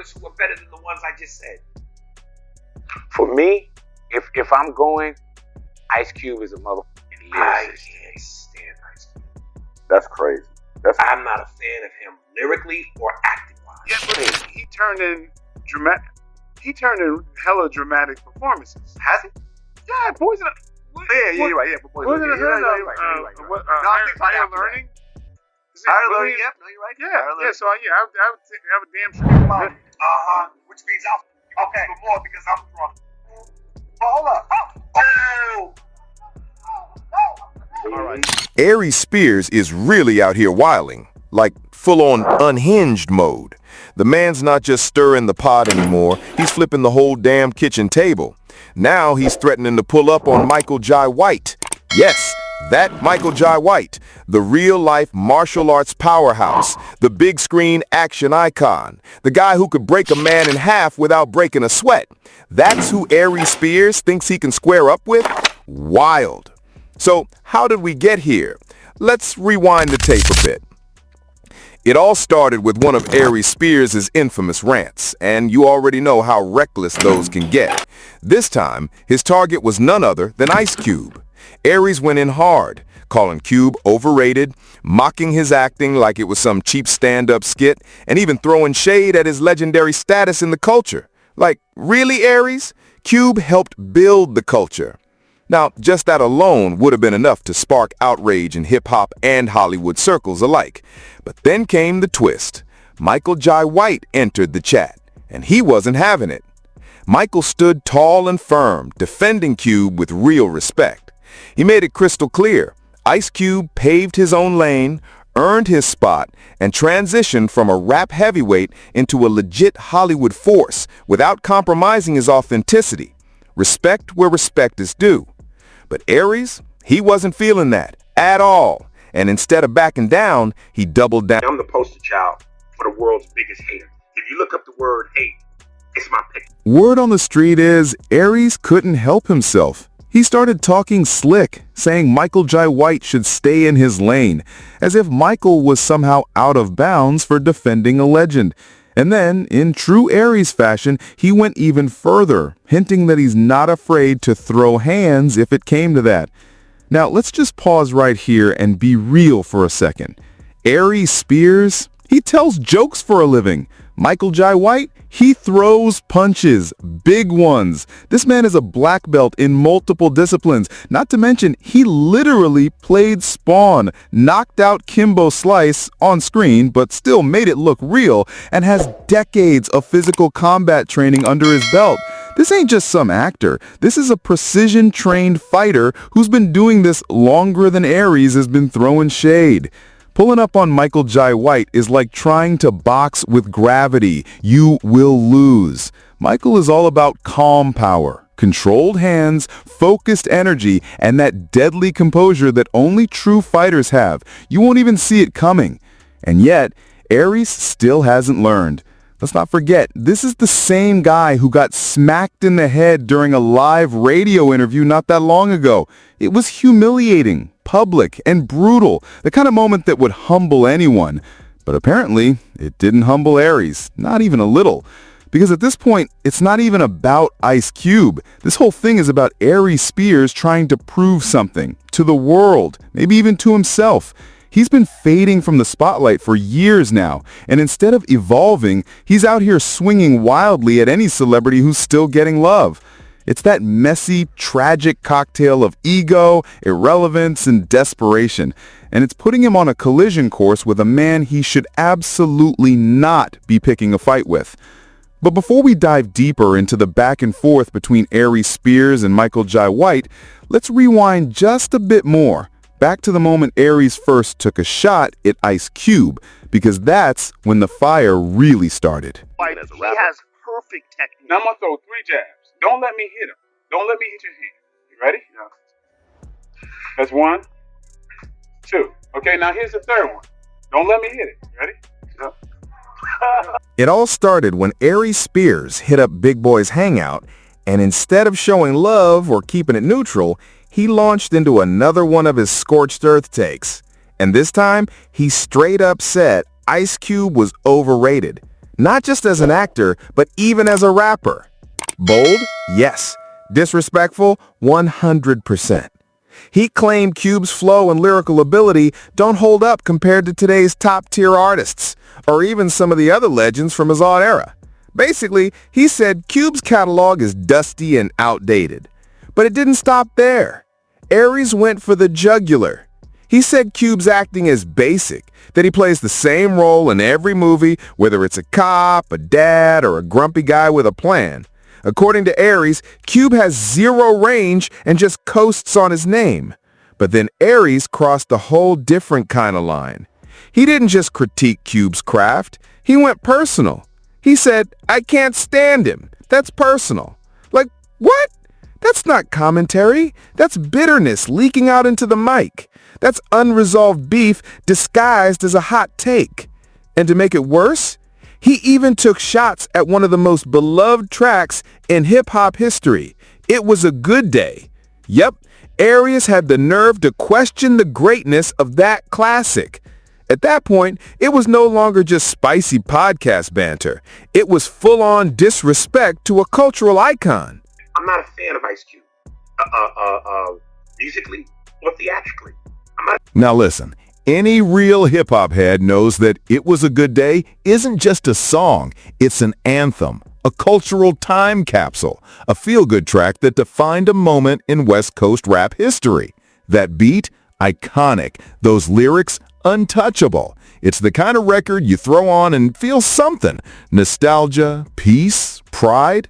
others who are better than the ones I just said? For me, if I'm going, Ice Cube is a motherfucking I lyricist. can't stand Ice Cube. That's crazy. I'm not a fan of him lyrically or acting wise. Yeah, but he turned in hella dramatic performances. Has he? Yeah, Poison. Yeah, you're right. Yeah, but Poison the you're Hood. right. Higher Learning. Higher Learning. Yep. No, you're right. Yeah. So I would damn sure. Which means I'll pay for more because I'm drunk. Oh, hold up. All right. Aries Spears is really out here wilding, like full-on unhinged mode. The man's not just stirring the pot anymore, he's flipping the whole damn kitchen table. Now he's threatening to pull up on Michael Jai White. Yes, that Michael Jai White, the real-life martial arts powerhouse, the big-screen action icon, the guy who could break a man in half without breaking a sweat. That's who Aries Spears thinks he can square up with? Wild. So, how did we get here? Let's rewind the tape a bit. It all started with one of Aries Spears' infamous rants, and you already know how reckless those can get. This time, his target was none other than Ice Cube. Aries went in hard, calling Cube overrated, mocking his acting like it was some cheap stand-up skit, and even throwing shade at his legendary status in the culture. Like, really, Aries? Cube helped build the culture. Now, just that alone would have been enough to spark outrage in hip-hop and Hollywood circles alike. But then came the twist. Michael Jai White entered the chat, and he wasn't having it. Michael stood tall and firm, defending Cube with real respect. He made it crystal clear. Ice Cube paved his own lane, earned his spot, and transitioned from a rap heavyweight into a legit Hollywood force without compromising his authenticity. Respect where respect is due. But Aries, he wasn't feeling that at all. And instead of backing down, he doubled down. I'm the poster child for the world's biggest hater. If you look up the word hate, it's my pick. Word on the street is Aries couldn't help himself. He started talking slick, saying Michael Jai White should stay in his lane, as if Michael was somehow out of bounds for defending a legend. And then, in true Aries fashion, he went even further, hinting that he's not afraid to throw hands if it came to that. Now, let's just pause right here and be real for a second. Aries Spears, he tells jokes for a living. Michael Jai White, he throws punches, big ones. This man is a black belt in multiple disciplines. Not to mention, he literally played Spawn, knocked out Kimbo Slice on screen, but still made it look real, and has decades of physical combat training under his belt. This ain't just some actor. This is a precision-trained fighter who's been doing this longer than Aries has been throwing shade. Pulling up on Michael Jai White is like trying to box with gravity. You will lose. Michael is all about calm power, controlled hands, focused energy, and that deadly composure that only true fighters have. You won't even see it coming. And yet, Aries still hasn't learned. Let's not forget, this is the same guy who got smacked in the head during a live radio interview not that long ago. It was humiliating, public, and brutal, the kind of moment that would humble anyone. But apparently, it didn't humble Aries, not even a little. Because at this point, it's not even about Ice Cube. This whole thing is about Aries Spears trying to prove something to the world, maybe even to himself. He's been fading from the spotlight for years now, and instead of evolving, he's out here swinging wildly at any celebrity who's still getting love. It's that messy, tragic cocktail of ego, irrelevance, and desperation, and it's putting him on a collision course with a man he should absolutely not be picking a fight with. But before we dive deeper into the back and forth between Aries Spears and Michael Jai White, let's rewind just a bit more. Back to the moment Aries first took a shot at Ice Cube, because that's when the fire really started. He has perfect technique. Now I'm gonna throw 3 jabs. Don't let me hit him. Don't let me hit your hand. You ready? Yeah. That's 1, 2. Okay, now here's the 3rd one. Don't let me hit it. You ready? Yeah. It all started when Aries Spears hit up Big Boy's Hangout, and instead of showing love or keeping it neutral, he launched into another one of his scorched earth takes. And this time, he straight up said Ice Cube was overrated. not just as an actor, but even as a rapper. Bold? Yes. Disrespectful? 100%. He claimed Cube's flow and lyrical ability don't hold up compared to today's top-tier artists, or even some of the other legends from his odd era. Basically, he said Cube's catalog is dusty and outdated. But it didn't stop there. Aries went for the jugular. He said Cube's acting is basic, that he plays the same role in every movie, whether it's a cop, a dad, or a grumpy guy with a plan. According to Aries, Cube has zero range and just coasts on his name. But then Aries crossed a whole different kind of line. He didn't just critique Cube's craft, he went personal. He said, "I can't stand him. That's personal." Like, what? That's not commentary. That's bitterness leaking out into the mic. That's unresolved beef disguised as a hot take. And to make it worse, he even took shots at one of the most beloved tracks in hip-hop history. It Was a Good Day. Yep, Aries had the nerve to question the greatness of that classic. At that point, it was no longer just spicy podcast banter. It was full-on disrespect to a cultural icon. I'm not a fan of Ice Cube, musically or theatrically. Now listen, any real hip-hop head knows that It Was a Good Day isn't just a song, it's an anthem, a cultural time capsule, a feel-good track that defined a moment in West Coast rap history. That beat, iconic. Those lyrics, untouchable. It's the kind of record you throw on and feel something. Nostalgia, peace, pride.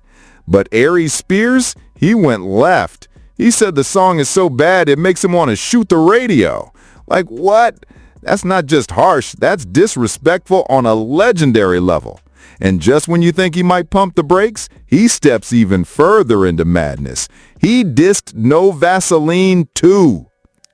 But Aries Spears, he went left. He said the song is so bad it makes him want to shoot the radio. Like what? That's not just harsh, that's disrespectful on a legendary level. And just when you think he might pump the brakes, he steps even further into madness. He dissed No Vaseline 2.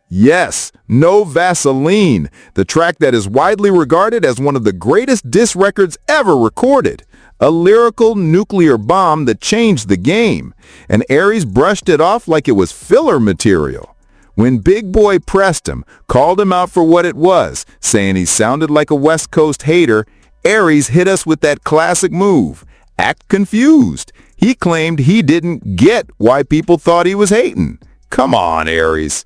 Yes, No Vaseline, the track that is widely regarded as one of the greatest diss records ever recorded. A lyrical nuclear bomb that changed the game, and Aries brushed it off like it was filler material. When Big Boy pressed him, called him out for what it was, saying he sounded like a West Coast hater, Aries hit us with that classic move, act confused. He claimed he didn't get why people thought he was hating. Come on, Aries.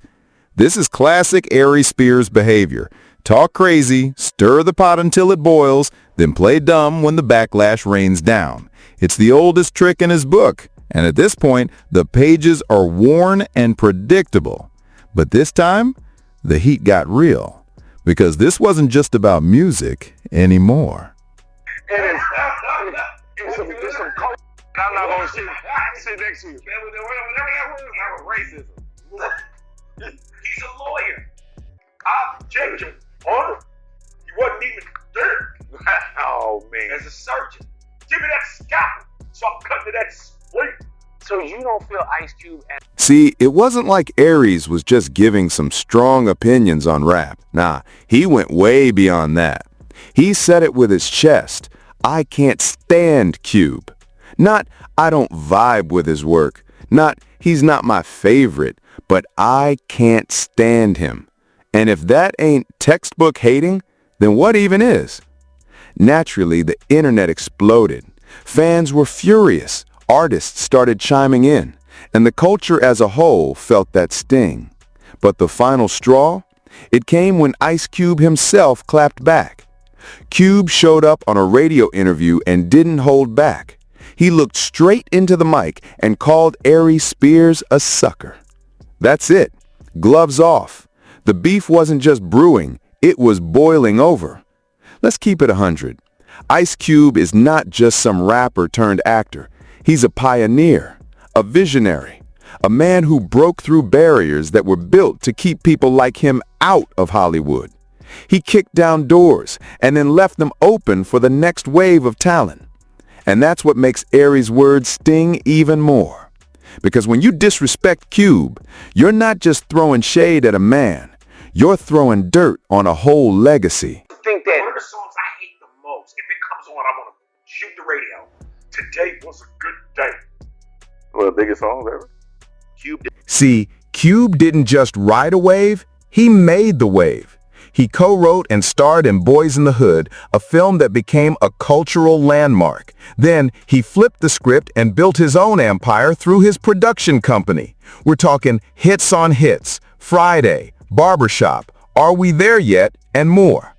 This is classic Aries Spears behavior. Talk crazy, stir the pot until it boils, then play dumb when the backlash rains down. It's the oldest trick in his book, and at this point, the pages are worn and predictable. But this time, the heat got real, because this wasn't just about music anymore. It's some cold. I'm not going to sit next to you. Racism. He's a lawyer. Objection. Order. He wasn't even there. Oh, man. As a surgeon, give me that scalpel so I'm cutting to that spleen. So you don't feel Ice Cube as... See, it wasn't like Aries was just giving some strong opinions on rap. Nah, he went way beyond that. He said it with his chest. I can't stand Cube. Not, I don't vibe with his work. Not, he's not my favorite. But I can't stand him. And if that ain't textbook hating, then what even is? Naturally, the internet exploded. Fans were furious. Artists started chiming in. And the culture as a whole felt that sting. But the final straw? It came when Ice Cube himself clapped back. Cube showed up on a radio interview and didn't hold back. He looked straight into the mic and called Aries Spears a sucker. That's it. Gloves off. The beef wasn't just brewing, it was boiling over. Let's keep it 100. Ice Cube is not just some rapper turned actor. He's a pioneer, a visionary, a man who broke through barriers that were built to keep people like him out of Hollywood. He kicked down doors and then left them open for the next wave of talent. And that's what makes Aries' words sting even more. Because when you disrespect Cube, you're not just throwing shade at a man. You're throwing dirt on a whole legacy. I think that one of the songs I hate the most, if it comes on, I'm going to shoot the radio. Today was a good day. One of the biggest songs ever. See, Cube didn't just ride a wave, he made the wave. He co-wrote and starred in Boys in the Hood, a film that became a cultural landmark. Then, he flipped the script and built his own empire through his production company. We're talking hits on hits, Friday, Barbershop, Are We There Yet, and more.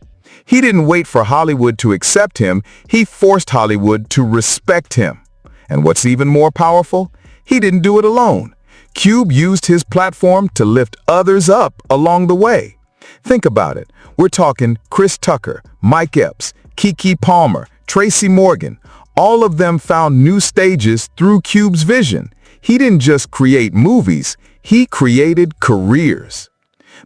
He didn't wait for Hollywood to accept him, he forced Hollywood to respect him. And what's even more powerful? He didn't do it alone. Cube used his platform to lift others up along the way. Think about it. We're talking Chris Tucker, Mike Epps, Keke Palmer, Tracy Morgan. All of them found new stages through Cube's vision. He didn't just create movies, he created careers.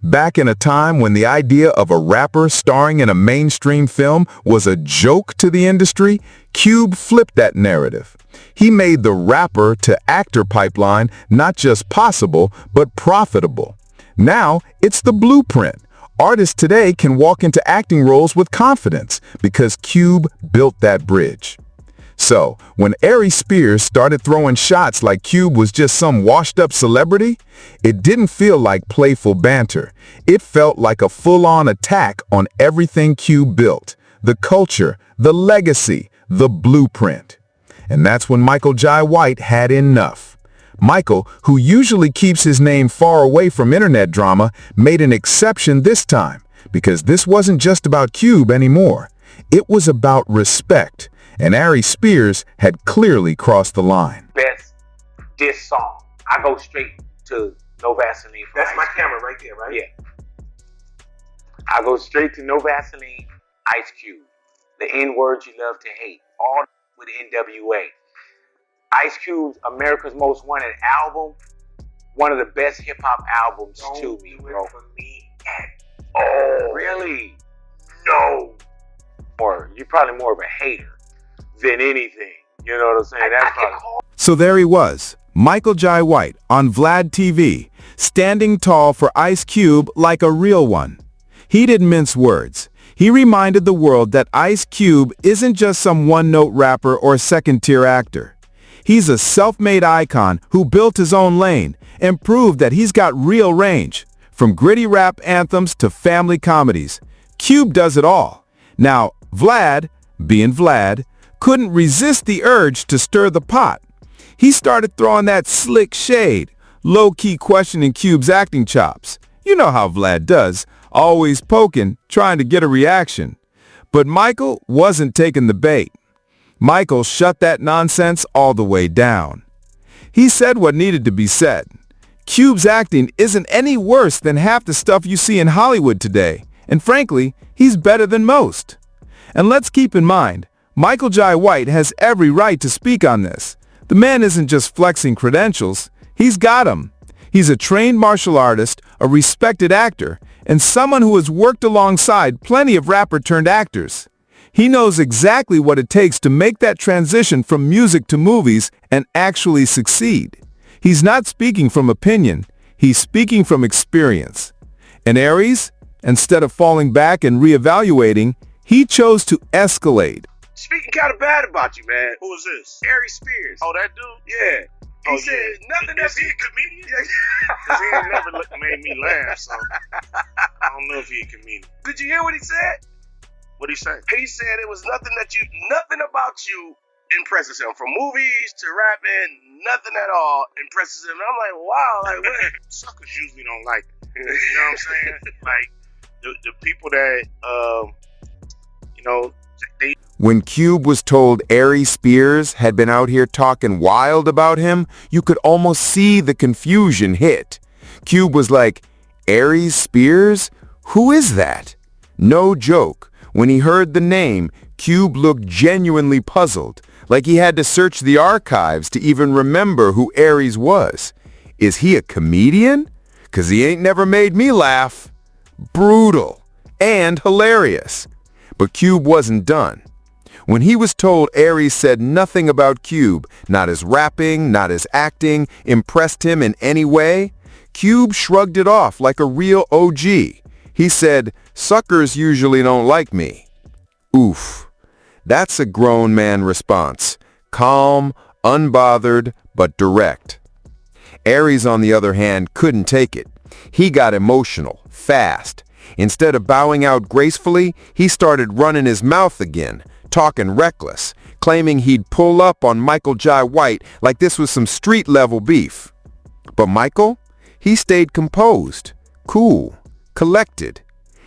Back in a time when the idea of a rapper starring in a mainstream film was a joke to the industry, Cube flipped that narrative. He made the rapper to actor pipeline not just possible, but profitable. Now, it's the blueprint. Artists today can walk into acting roles with confidence because Cube built that bridge. So, when Aries Spears started throwing shots like Cube was just some washed-up celebrity, it didn't feel like playful banter. It felt like a full-on attack on everything Cube built, the culture, the legacy, the blueprint. And that's when Michael Jai White had enough. Michael, who usually keeps his name far away from internet drama, made an exception this time, because this wasn't just about Cube anymore. It was about respect. And Aries Spears had clearly crossed the line. Best diss song. I go straight to No Vaseline. That's my camera right there, right? Yeah. I go straight to No Vaseline, Ice Cube. The N-word you love to hate. All with NWA. Ice Cube's America's Most Wanted album. One of the best hip-hop albums to me, bro. For me at Oh, really? no. Or you're probably more of a hater than anything. You know what I'm saying? That's probably... So there he was, Michael Jai White on Vlad TV, standing tall for Ice Cube like a real one. He didn't mince words. He reminded the world that Ice Cube isn't just some one-note rapper or second-tier actor. He's a self-made icon who built his own lane and proved that he's got real range. From gritty rap anthems to family comedies, Cube does it all. Now, Vlad, being Vlad, couldn't resist the urge to stir the pot. He started throwing that slick shade, low-key questioning Cube's acting chops. You know how Vlad does, always poking, trying to get a reaction. But Michael wasn't taking the bait. Michael shut that nonsense all the way down. He said what needed to be said. Cube's acting isn't any worse than half the stuff you see in Hollywood today, and frankly, he's better than most. And let's keep in mind, Michael Jai White has every right to speak on this. The man isn't just flexing credentials, he's got them. He's a trained martial artist, a respected actor, and someone who has worked alongside plenty of rapper-turned-actors. He knows exactly what it takes to make that transition from music to movies and actually succeed. He's not speaking from opinion, he's speaking from experience. And Aries, instead of falling back and reevaluating, he chose to escalate. Speaking kind of bad about you, man. Who is this? Aries Spears. Oh, that dude? Yeah. He said nothing Is that he a comedian? Because he ain't never made me laugh, so I don't know if he a comedian. Did you hear what he said? What'd he say? He said it was nothing about you impresses him. From movies to rapping, nothing at all impresses him. And I'm like, wow, like what? Suckers usually don't like it. You know what I'm saying? Like, the people that, they... When Cube was told Aries Spears had been out here talking wild about him, you could almost see the confusion hit. Cube was like, Aries Spears? Who is that? No joke. When he heard the name, Cube looked genuinely puzzled, like he had to search the archives to even remember who Aries was. Is he a comedian? 'Cause he ain't never made me laugh. Brutal and hilarious. But Cube wasn't done. When he was told Aries said nothing about Cube, not his rapping, not his acting, impressed him in any way, Cube shrugged it off like a real OG. He said, suckers usually don't like me. Oof. That's a grown man response. Calm, unbothered, but direct. Aries, on the other hand, couldn't take it. He got emotional, fast. Instead of bowing out gracefully, he started running his mouth again, talking reckless, claiming he'd pull up on Michael Jai White like this was some street-level beef. But Michael, he stayed composed, cool, collected.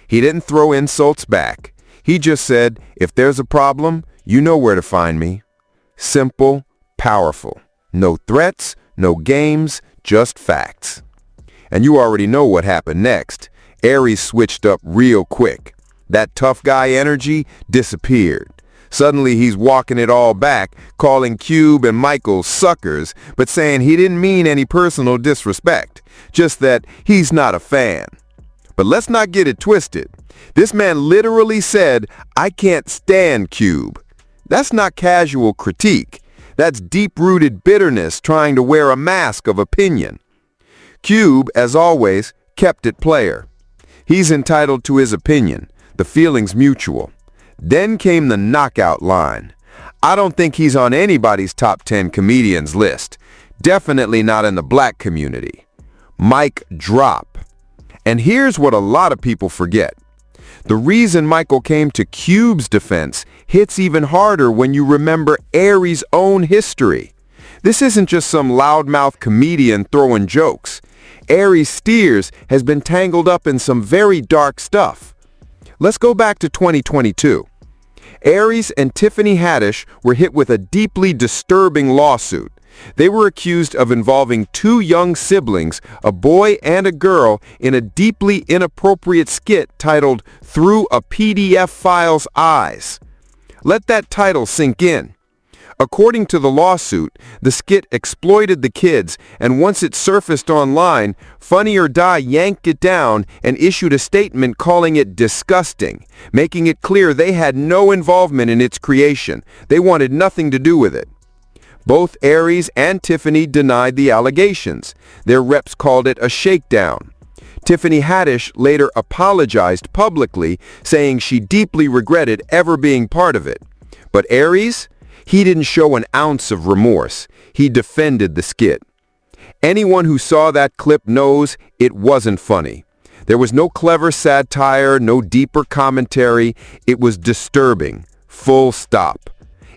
He didn't throw insults back. He just said, if there's a problem, you know where to find me. Simple, powerful. No threats, no games, just facts. And you already know what happened next. Aries switched up real quick. That tough guy energy disappeared. Suddenly he's walking it all back, calling Cube and Michael suckers, but saying he didn't mean any personal disrespect, just that he's not a fan. But let's not get it twisted. This man literally said, I can't stand Cube. That's not casual critique. That's deep-rooted bitterness trying to wear a mask of opinion. Cube, as always, kept it player. He's entitled to his opinion. The feeling's mutual. Then came the knockout line. I don't think he's on anybody's top 10 comedians list. Definitely not in the black community. Mic drop. And here's what a lot of people forget. The reason Michael came to Cube's defense hits even harder when you remember Aries' own history. This isn't just some loudmouth comedian throwing jokes. Aries Spears has been tangled up in some very dark stuff. Let's go back to 2022. Aries and Tiffany Haddish were hit with a deeply disturbing lawsuit. They were accused of involving two young siblings, a boy and a girl, in a deeply inappropriate skit titled Through a PDF File's Eyes. Let that title sink in. According to the lawsuit, the skit exploited the kids, and once it surfaced online, Funny or Die yanked it down and issued a statement calling it disgusting, making it clear they had no involvement in its creation. They wanted nothing to do with it. Both Aries and Tiffany denied the allegations. Their reps called it a shakedown. Tiffany Haddish later apologized publicly, saying she deeply regretted ever being part of it. But Aries? He didn't show an ounce of remorse. He defended the skit. Anyone who saw that clip knows it wasn't funny. There was no clever satire, no deeper commentary. It was disturbing. Full stop.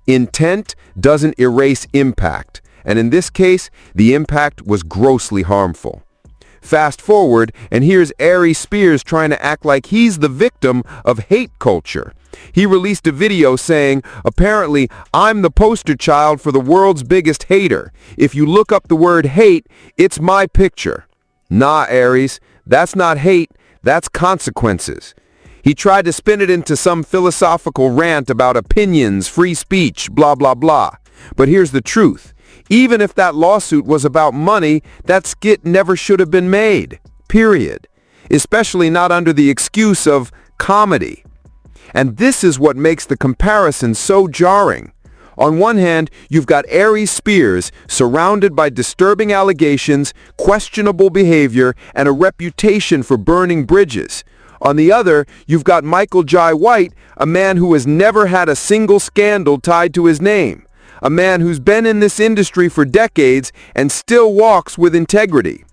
Intent doesn't erase impact, and in this case, the impact was grossly harmful. Fast forward, and here's Aries Spears trying to act like he's the victim of hate culture. He released a video saying, apparently, I'm the poster child for the world's biggest hater. If you look up the word hate, it's my picture. Nah, Aries, that's not hate, that's consequences. He tried to spin it into some philosophical rant about opinions, free speech, blah, blah, blah. But here's the truth. Even if that lawsuit was about money, that skit never should have been made. Period. Especially not under the excuse of comedy. And this is what makes the comparison so jarring. On one hand, you've got Aries Spears surrounded by disturbing allegations, questionable behavior, and a reputation for burning bridges. On the other, you've got Michael Jai White, a man who has never had a single scandal tied to his name. A man who's been in this industry for decades and still walks with integrity.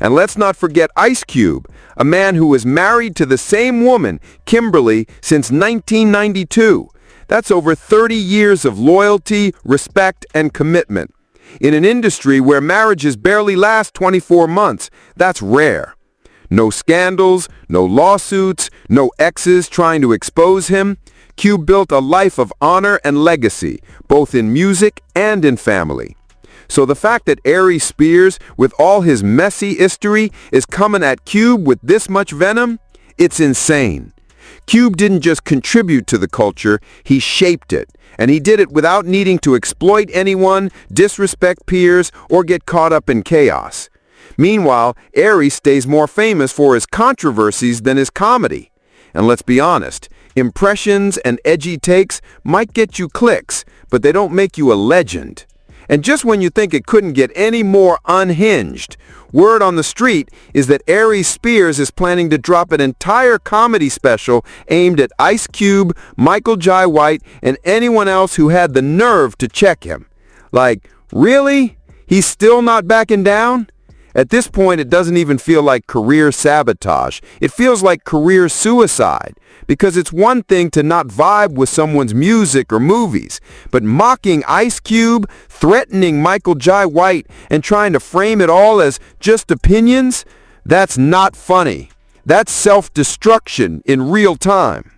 And let's not forget Ice Cube, a man who was married to the same woman, Kimberly, since 1992. That's over 30 years of loyalty, respect, and commitment. In an industry where marriages barely last 24 months, that's rare. No scandals, no lawsuits, no exes trying to expose him. Cube built a life of honor and legacy, both in music and in family. So the fact that Aries Spears, with all his messy history, is coming at Cube with this much venom, it's insane. Cube didn't just contribute to the culture, he shaped it. And he did it without needing to exploit anyone, disrespect peers, or get caught up in chaos. Meanwhile, Aries stays more famous for his controversies than his comedy. And let's be honest, impressions and edgy takes might get you clicks, but they don't make you a legend. And just when you think it couldn't get any more unhinged, word on the street is that Aries Spears is planning to drop an entire comedy special aimed at Ice Cube, Michael Jai White, and anyone else who had the nerve to check him. Like, really? He's still not backing down? At this point, it doesn't even feel like career sabotage. It feels like career suicide, because it's one thing to not vibe with someone's music or movies, but mocking Ice Cube, threatening Michael Jai White, and trying to frame it all as just opinions, that's not funny. That's self-destruction in real time.